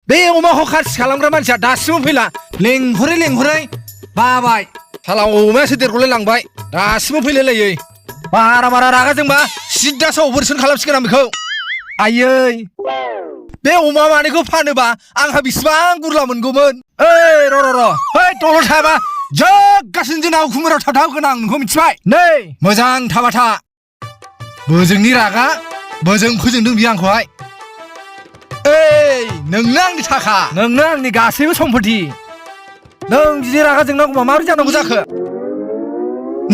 बे अमाखौ खाथि खालामग्रा मानसिया दासिमबो फैला लेंहरै बाबाय साला अमायासो देरग'लाय लांबाय दासिमबो फैलायलायै बारा रागा जोंबा सिद्दासो अपारेसन खालामसिगोन आं बेखौ आयै बे अमा मानैखौ फानोबा आंहा बिसिबां गुरला मोनगौमोन ओइ र' है दलर थायाबा जोगासिनो जोंना उखुमोराव थाबथाहोगोन आं नोंखौ मिथिबाय नै मोजां थाबा था बोजोंनि रागा बोजों फोजोंदों बियो आंखौहाय ओइ नोंनो आंनि थाखा नोंनो आंनि गासैबो सम्पति नों बिदि रागा जोंनांगौबा माबोरै जानांगौ जाखो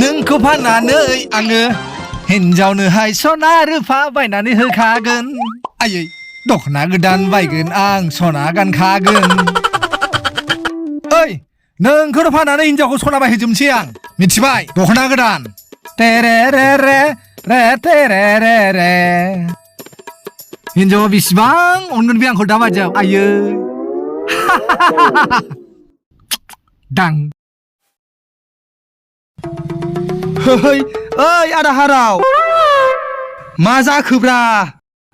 नोंखौ फाननानै आङो हिनजावनोहाय सना रुफा बायनानै होखागोन आयै दख'ना गोदान बायगोन आं सना गानखागोन ओइ नोंखौनो फाननानै हिनजावखौ सना बायहोजोबनोसै आं मिथिबाय दख'ना गोदान तेरे रे रे रे तेरे रे रे हिनजावा बेसेबां अनगोन बे आंखौ दा बायदियाव आयै दां ओइ आदा हाराव मा जाखोब्रा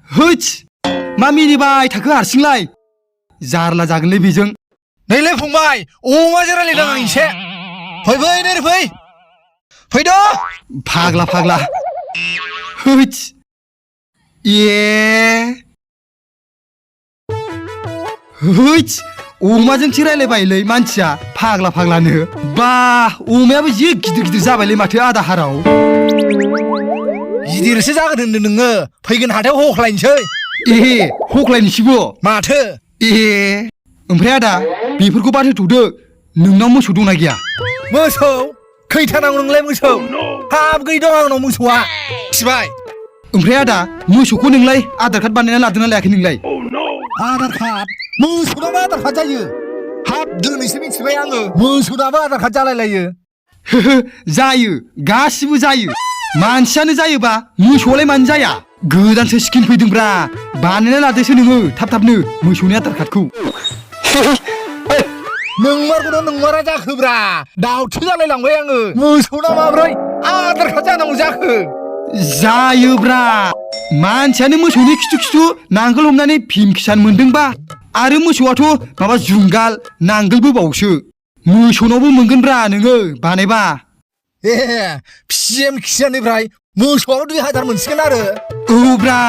होइस मा मिनिबाय थाखो हारसिंलाय जारला जागोनलै बेजों नैलाय फंबाय अमाजों रायलायदों आं एसे फैद' फाग्ला होइस होइस अमाजोंसो रायलायबायलै मानसिया फाग्लानो बा अमायाबो जि गिदिर जाबायलै माथो आदा हाराव गिदिरसो जागोन होनदों नोङो फैगोन हाथायाव हख्लायनोसै हख्लायनोसैबो माथो ओमफ्राय आदा बेफोरखौ बाद होथ'दो नोंनाव मोसौ दंना गैया मोसौ खैथा नांगौ नोंलाय मोसौ हाब गै दं आंनाव मोसौआ मिथिबाय ओमफ्राय आदा मोसौखौ नोंलाय आधार कार्ड बानायना लादोंना लायाखै नोंलाय आधार कार्ड मोसौनाबो आधार कार्ड जायो हाब दिनैसो मिथिबाय आङो मोसौनाबो आधार कार्ड जालायलायो जायो गासिबो जायो मानसियानो जायोबा मोसौआलाय मानो जाया गोदानसो स्किम फैदोंब्रा बानायना लादोसो नोङो थाबनो मोसौनि आधार कार्डखौ नोंमारगौना नोंमारा जाखोब्रा दाउथु जालायलांबाय आङो मोसौना माब्रै आधार कार्ड जानांगौ जाखो जायोब्रा मानसियानो मोसौनि खिथु नांगोल हमनानै भीम किसान मोनदोंबा आरो मोसौआथ' माबा जुंगाल नांगोलबो बावसो मोसौनावबो मोनगोनब्रा नोङो बानायबा पिएम किसाननिफ्राय मोसौआबो 2000 मोनसिगोन आरो औब्रा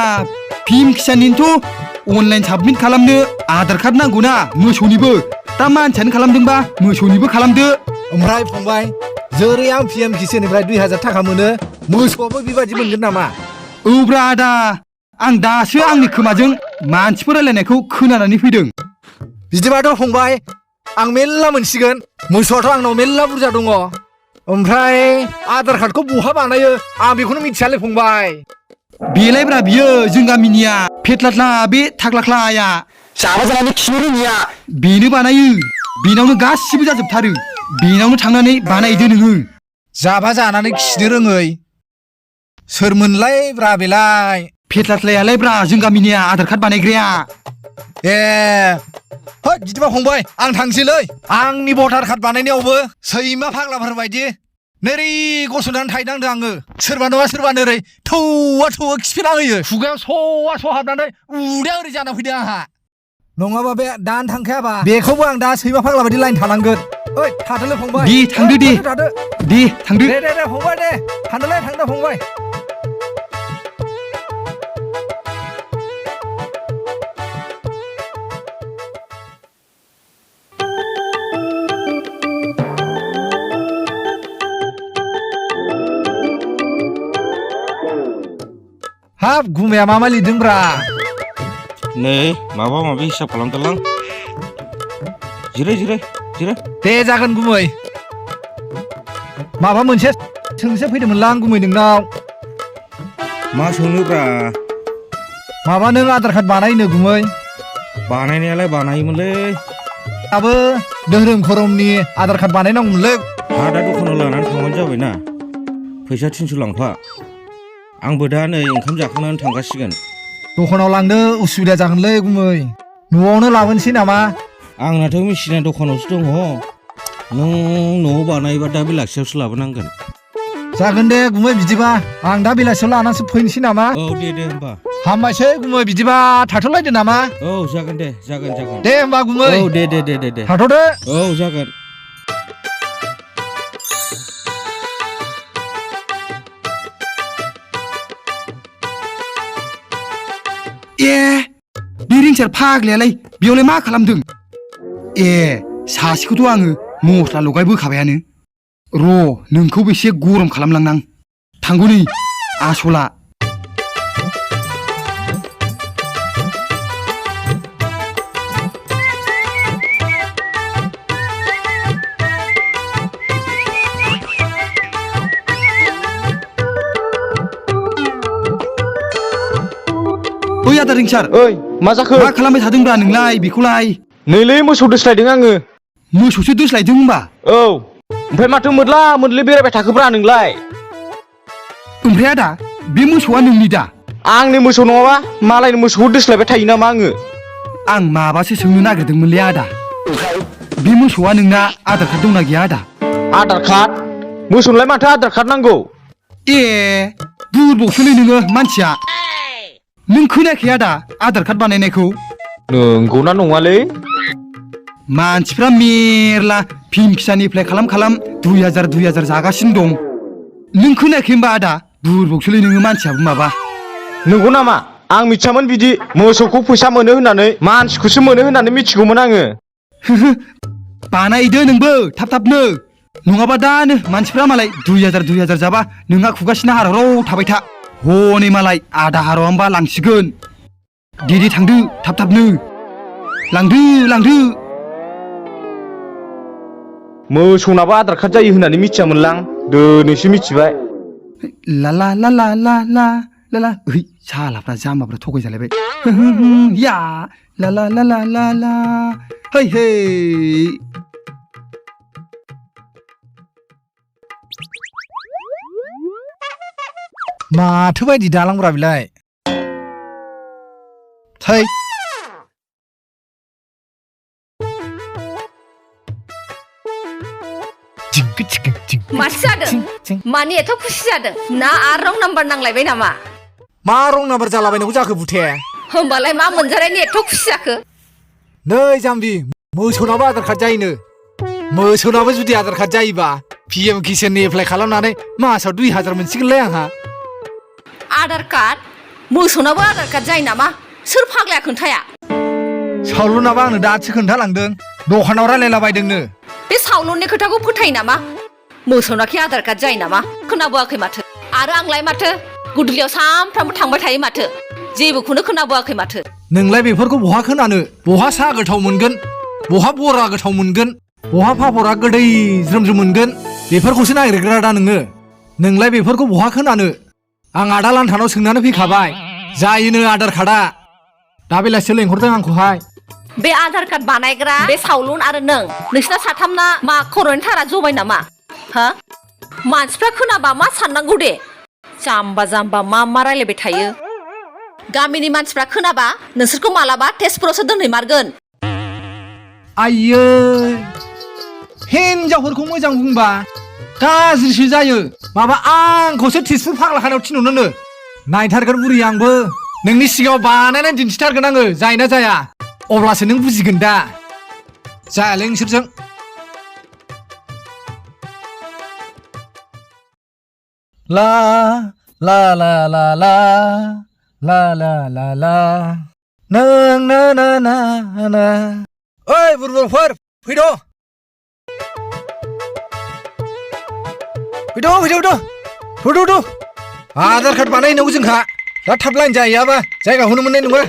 भीम किसाननिथ' अनलाइन साबमिट खालामनो आधार कार्ड नांगौना मोसौनिबो दा मानसियानो खालामदोंबा मोसौनिबो खालामदो ओमफ्राय फंबाय जेरै आं पिएम किसाननिफ्राय 2000 थाखा मोनो मोसौआबो बेबायदि मोनगोन नामा औब्रा आदा आं दासो आंनि खोमाजों मानसिफोर रायलायनायखौ खोनानानै फैदों बिदिबाथ' फंबाय आं मेल्ला मोनसिगोन मोसौआथ' आंनाव मेल्ला बुरजा दङ ओमफ्राय आधार कार्डखौ बहा बानायो आं बेखौनो मिथियालै फंबाय बेलायब्रा बियो जों गामिनिया फेतलाथ्ला बे थाग्लाख्लाया जाबा जानानै खिनो रोङिया बेनो बानायो बेनावनो गासिबो जाजोबथारो बेनावनो थांनानै बानायदो नोङो जाबा जानानै खिनो रोङै सोरमोनलाय ब्रा बेलाय फेतलाथ्लायालाय ब्रा जों गामिनिया आधार कार्ड बानायग्राया है बिदिबा फंबाय आं थांसैलै आंनि भटार कार्ड बानायनायावबो सैमा फाग्लाफोर बायदि नोरै गसंनानै थाहैनांदों आङो सोरबा नङा सोरबा नोरै थौवा खिफिना होयो खुगायाव स'वा हाबनानै उदैया ओरै जाना फैदों आंहा नङाबा बे दानो थांखायाबा बेखौबो आं दा सैमा फाग्ला बायदि लाइन थानांगोन ओइ थादोलै फंबाय दे थांदो दे थांदो दे फंबाय दे थांदो फंबाय हाब गुमाया मा लिरदोंब्रा नै माबा माबि हिसाब खालामदोंलां जिराय दे जागोन गुमै माबा मोनसे सोंसो फैदोंमोनलां गुमै नोंनाव मा सोंनोब्रा माबा नों आधार कार्ड बानायनो गुमै बानायनायालाय बानायोमोनलै दाबो धोरोम खरमनि आधार कार्ड बानायनांगौमोनलै हा दा दखानाव लानानै थांबानो जाबायना फैसा 300 लांफा आंबो दा नै ओंखाम जाखांनानै थांगासिगोन दखानाव लांनो उसुबिदा जागोनलै गुमै न'आवनो लाबोनोसै नामा आंनाथ' मेसिना दखानावसो दङ नों न'आव बानायोबा दा बेलासियावसो लाबोनांगोन जागोन दे गुमै बिदिबा आं दा बेलासियाव लानानैसो फैनोसै नामा औ दे होमबा हामबायसै गुमै बिदिबा थाथ'लायदो नामा औ जागोन दे जागोन दे होमबा गुमै औ दे थाथ'दो औ जागोन ए बे रिंसार फाग्लायालाय बेयावलाय मा खालामदों ए सासेखौथ' आङो मस्ला लगायबोखाबायानो र' नोंखौबो एसे गरम खालामलांनां थांगौ नै आसला ओइ आदा रिंसार ओइ मा जाखो मा खालामबाय थादोंब्रा नोंलाय बेखौलाय नैलै मोसौ दोस्लायदों आङो मोसौसो दोस्लायदों होनबा औ ओमफ्राय माथो मोदला मोदलि बेरायबाय थाखोब्रा नोंलाय ओमफ्राय आदा बे मोसौआ नोंनि दा आंनि मोसौ नङाबा मालायनि मोसौखौ दोस्लायबाय थायो नामा आङो आं माबासो सोंनो नागिरदोंमोनलै आदा बे मोसौआ नोंना आधार कार्ड दंना गैया आदा आधार कार्ड मोसौनोलाय माथो आधार कार्ड नांगौ ए दुरबकसोलै नोङो मानसिया नों खोनायाखै आदा आधार कार्ड बानायनायखौ नंगौना नङालै मानसिफ्रा मेरला फिल्म फिसानि एप्लाइ खालाम 2000 जागासिनो दं नों खोनायाखै होनबा आदा दुरबकसोलै नोङो मानसियाबो माबा नंगौ नामा आं मिथियामोन बिदि मोसौखौ फैसा मोनो होननानै मानसिखौसो मोनो होननानै मिथिगौमोन आङो बानायदो नोंबो थाबनो नङाबा दानो मानसिफ्रा मालाय 2000 जाबा नोंहा खुगासिनो हाराव थाबाय था हनै मालाय आधा हारावबा लांसिगोन दे थांदो थाबनो लांदो मोसौनाबो आधार कार्ड जायो होननानै मिथियामोनलां दिनैसो मिथिबाय ला ओइ सालाफ्रा जाम्बाफ्रा थगायजालायबाय या ला है माथो बायदि दालांब्रा बिलाय थै माथो जादों मानि एथ' खुसि जादों ना आरो रं नाम्बार नांलायबाय नामा मा रं नाम्बार जालाबायनांगौ जाखो बुथे होमबालाय मा मोनजानायनि एथ' खुसि जाखो नै जाम्बि मोसौनाबो आधार कार्ड जायोनो मोसौनाबो जुदि आधार कार्ड जायोबा PM किसाननि एप्लाइ खालामनानै मासाव 2000 मोनसिगोनलै आंहा आधार कार्ड मोसौनाबो आधार कार्ड जायो नामा सोर फाग्लाया खोन्थाया सावलुनाबो आंनो दासो खोन्थालांदों दखानाव रायलायलाबायदोंनो बे सावलुननि खोथाखौ फोथायो नामा मोसौनाखि आधार कार्ड जायो नामा खोनाबोआखै माथो आरो आंलाय माथो गुदुलियाव सानफ्रामबो थांबाय थायो माथो जेबोखौनो खोनाबोआखै माथो नोंलाय बेफोरखौ बहा खोनानो बहा साहा गोथाव मोनगोन बहा बरा गोथाव मोनगोन बहा पापरा गोदै ज्रोम मोनगोन बेफोरखौसो नागिरग्रा दा नोंलाय बेफोरखौ बहा खोनानो आं आदा लान्थानाव सोंनानै फैखाबाय जायोनो आधार कार्डआ दा बेलासियाव लेंहरदों आंखौहाय बे आधार कार्ड बानायग्रा बे सावलुन आरो नोंसिना साथामना मा खर'नि थारा जबाय नामा हा मानसिफ्रा खोनाबा मा साननांगौ दे जाम्बा मा रायलायबाय थायो गामिनि मानसिफ्रा खोनाबा नोंसोरखौ मालाबा तेजपुरावसो दोनहैमारगोन आइयै हिनजावफोरखौ मोजां बुंबा गाज्रिसो जायो माबा आंखौसो तेजपुर फाग्लाखानायाव थिनहरनोनो नायथारगोन बुरि आंबो नोंनि सिगाङाव बानायनानै दिन्थिथारगोन आङो जायोना जाया अब्लासो नों बुजिगोन दा जायालै नोंसोरजों ला ला ला ला ला ला ला ला ला नों ना ना ना ना ओइ बुरबुरफोर फैद' आधार कार्ड बानायनांगौ जोंहा दा थाब लाइन जाहैयाबा जायगाखौनो मोननाय नङा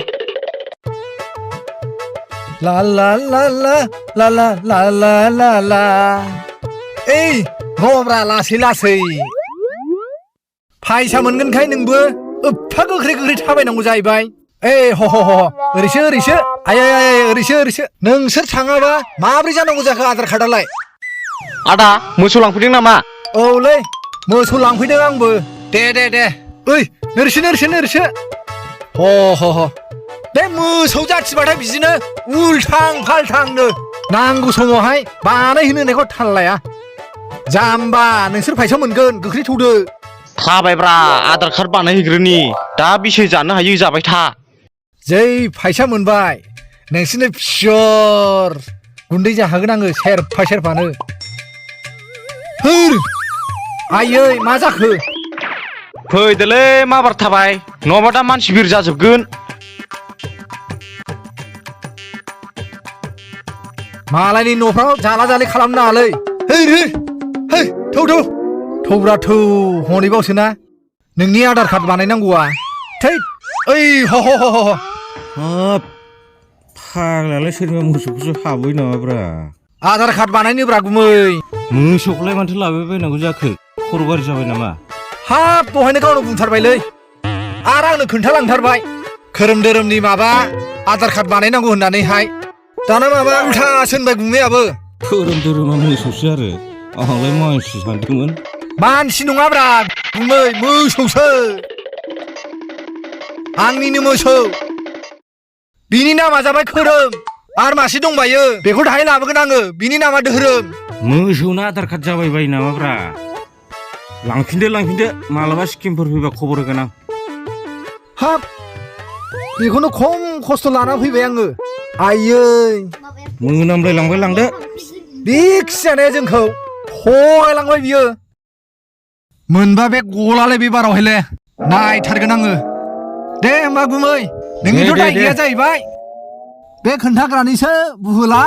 ला ला ला ला ला ला ला ला ला ला ओइ रब्रा लासै फायसा मोनगोनखाय नोंबो एफा गोख्रै थाबायनांगौ जाहैबाय ए ह ओरैसो आय ओरैसो नोंसोर थाङाबा माब्रै जानांगौ जाखो आधार कार्डआलाय आदा मोसौ लांफैदों नामा औलै मोसौ लांफैदों आंबो दे ओइ नोरसो ह बे मोसौ जाथिबाथाय बिदिनो उल्थां फाल्थांनो नांगौ समावहाय बानायहोनो होननायखौ थाल लाया जाम्बा नोंसोर फैसा मोनगोन गोख्रै थौदो थाबायब्रा आधार कार्ड बानायहैग्रोनि दा बेसे जानो हायो जाबाय था जै फैसा मोनबाय नोंसोरनो फियर गुन्दै जाहोगोन आङो सेरफा सेरफानो आयै मा जाखो फैदोलै माबार थाबाय नङाबा दा मानसि बिर जाजोबगोन मालायनि न'फ्राव जाला जालि खालामनो नाङालै थौ थौब्रा थौ हनैबावसोना नोंनि आधार कार्ड बानायनांगौआ थै ओइ ह हाब फाग्लायालाय सोरनिबा मोसौखौसो हाबोय नामाब्रा आधार कार्ड बानायनोब्रा गुमै मोसौखौलाय माथो लाबोबायनांगौ जाखो खर' गाज्रि जाबाय नामा हाब दहायनो गावनो बुंथारबायलै आरो आंनो खोन्थालांथारबाय खोरोम धोरोमनि माबा आधार कार्ड बानायनांगौ होननानैहाय दाना माबा उल्थासो होनबाय गुमैयाबो खोरोम धोरोमा मोसौसो आरो आंलाय मानसि सानदोंमोन मानसि नङाब्रा गुमै मोसौसो आंनिनो मोसौ बिनि नामा जाबाय खोरोम आरो मासे दंबायो बेखौ दाहाय लाबोगोन आङो बिनि नामा धोरोम मोसौना आधार कार्ड जाबाय बायो नामाब्रा लांफिनदो मालाबा स्किमफोर फैबा खबर होगोन आं हाब बेखौनो खम खस्थ' लाना फैबाय आङो आयै मोनामलाय लांबाय लांदो बिक्सियानो जोंखौ थगायलांबाय बियो मोनबा बे गलालै बे बारावहायले नायथारगोन आङो दे होमबा गुमै नोंनिथ' दाय गैया जाहैबाय बे खोन्थाग्रानिसो बुहोला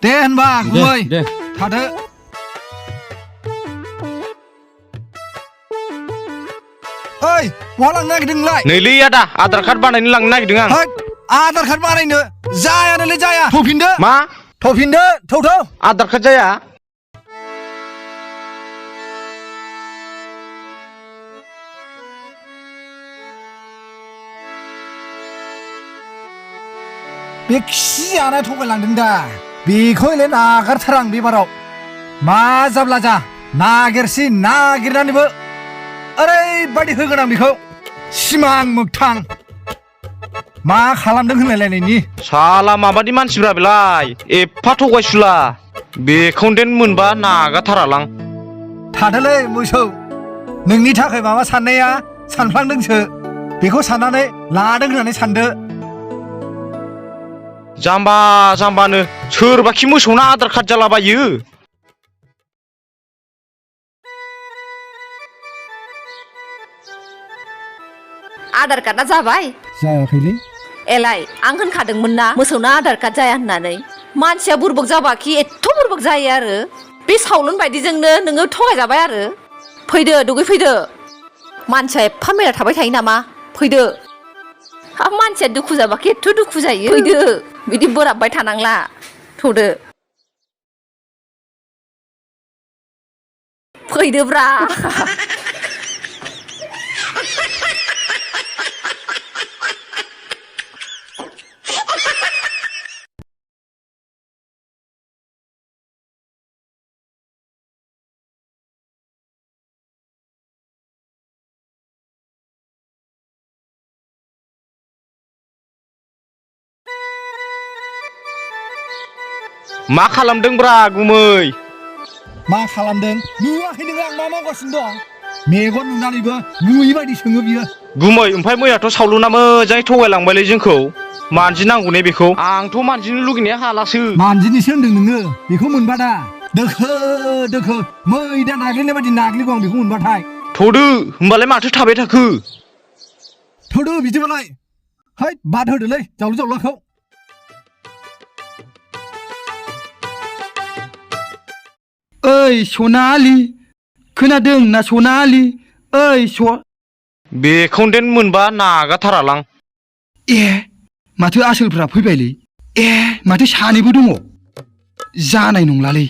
दे होनबा गुमै दे थादो ओइ बहा लांनो नागिरदों नोंलाय नैलै आदा आधार कार्ड बानायनो लांनो नागिरदों आं आधार कार्ड बानायनो जायानोलै जाया थफिनदो मा थफिनदो थौ आधार कार्ड जाया बे खियाना थगायलांदों दा बेखौ हले नागारथारा आं बेबाराव मा जाब्ला जा नागिरनानैबो ओरैबायदि होगोन आं बेखौ सिमां मोगथां मा खालामदों होनलायलायनायनि साला माबादि मानसिब्रा बेलाय एफा थगायसुला बेखौ देन मोनबा नागारथारालां थादोलै मोसौ नोंनि थाखाय माबा साननाया सानफ्लांदोंसो बेखौ साननानै लादों होननानै सानदो जाम्बानो सोरबाखि मोसौना आधार कार्ड जालाबायो आधार कार्डआ जाबाय जायाखैलै एलाय आं होनखादोंमोन ना मोसौना आधार कार्ड जाया होननानै मानसिया बुरबक जाबाखि एथ' बुरबक जायो आरो बे सावलुन बायदिजोंनो नोङो थगायजाबाय आरो फैदो दुगैफैदो मानसिया एफा मेला थाबाय थायो नामा फैदो हाब मानसिया दुखु जाबाखि एथ' दुखु जायो फैदो बिदि बोराबबाय थानांला थौदो फैदोब्रा मा खालामदोंब्रा गुमै मा खालामदों नुवाखै नोङो आं मा मावगासिनो दं मेगन नुनानैबो नुयि बायदि सोङो बियो गुमै ओमफ्राय मैयाथ' सावलुना मोजाङै थगायलांबायलै जोंखौ मानजिनांगौ ने बेखौ आंथ' मानजिनो लुगैनाया हालासो मानजिनोसो होनदों नोङो बेखौ मोनबा दा दोखो मैदा नाग्लिनाय बायदि नाग्लिगौ आं बेखौ मोनबाथाय थ'दो होमबालाय माथो थाबाय थाखो थौदो बिदिबालाय है बाद होदोलै जावलाखौ ओइ सनालि खोनादों ना सनालि ओइ बेखौ देन मोनबा नागारथारालां ए माथो आसोलफ्रा फैबायलै ए माथो सानैबो दङ जानाय नंलालै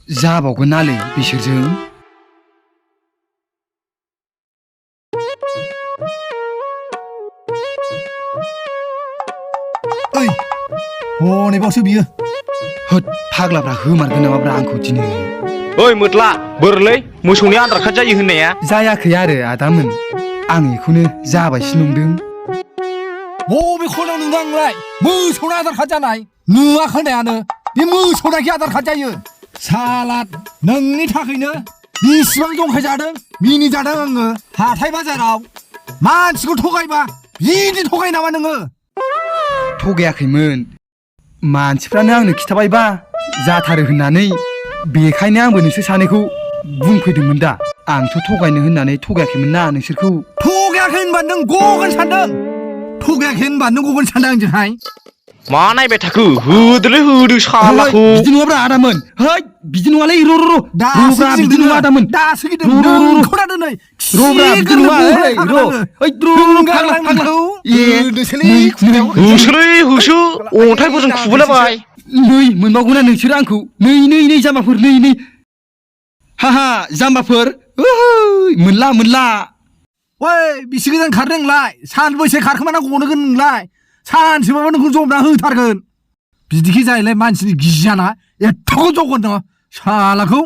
जाबावगोन नालै बिसोरजों ओइ हनैबावसो बियो होद फाग्लाफ्रा होमारगोन नामाब्रा आंखौ दिनै ओइ मोदला बोरलै मोसौनि आधार कार्ड जायो होननाया जायाखै आरो आदामोन आं बेखौनो जाबायसो नंदों बबे खनायाव नुदों आंलाय मोसौना आधार कार्ड जानाय नुवा खोनायानो बे मोसौनाखि आधार कार्ड जायो सालाद नोंनि थाखायनो बेसेबां जंखाय जादों मिनि जादों आङो हाथाय बाजाराव मानसिखौ थगायबा बिदि थगाय नामा नोङो थगायाखैमोन मानसिफ्रानो आंनो खिथाबायबा जाथारो होननानै बेखायनो आंबो नोंसोर सानैखौ बुंफैदोंमोन दा आंथ' थगायनो होननानै थगायाखैमोन ना नोंसोरखौ थगायाखै होनबा नों गगोन सानदों थगायाखै होनबा नों गगोन सानदों आंजोंहाय मा नायबाय थाखो होदोलै होदो सालाखौ बिदि नङाब्रा आदामोन है बिदि नङालै र' दासो र'ब्रा बिदि नङा आदामोन दासो गिदिर र' नोंखौना दिनै र'ब्रा बिदि नङा फाग्ला होसोलै होसो अन्थाइफोरजों खुबैलाबाय नै मोनबावगौना नोंसोर आंखौ नै जाम्बाफोर नै हाहा जाम्बाफोर मोनला ओइ बिसि गोजान खारदों नोंलाय सानबैसे खारखोमाना गनोगोन नोंलाय सानसेबाबो नोंखौ जमना होथारगोन बिदिखि जायोलाय मानसिनि गियाना एथ'खौ जगोन नोङो सालाखौ